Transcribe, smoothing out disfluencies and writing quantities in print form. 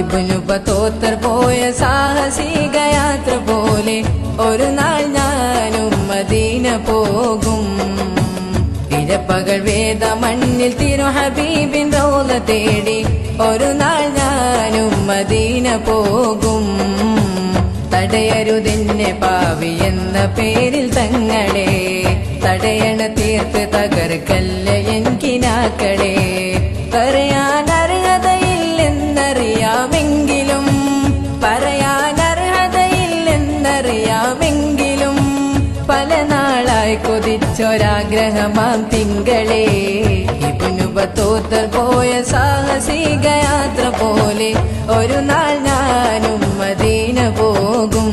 ഇബ്നു ബത്തൂത്തർ പോയ സാഹസിക യാത്ര പോലെ ഒരു നാൾ ഞാനും മദീന പോകും. ഇരപ്പകൽ വേദ മണ്ണിൽ തിരു ഹബീബിൻ റൗള തേടി ഒരു നാൾ ഞാനും മദീന പോകും. തടയരുതെന്നെ പാവി എന്ന പേരിൽ തങ്ങളെ, തടയണ തീർത്ത് തകർക്കല്ല എനിക്കിനാക്കളെ. പറയാൻ അർഹതയില്ലെന്നറിയാമെങ്കിലും, പറയാൻ അർഹതയില്ലെന്നറിയാമെങ്കിലും പല നാളായി കൊതിച്ചൊരാഗ്രഹമാം തിങ്കളെ. ഇബ്നു ബത്തൂത്തർ പോയ സാഹസിക യാത്ര പോലെ ഒരു നാൾ ഞാനും മദീന പോകും.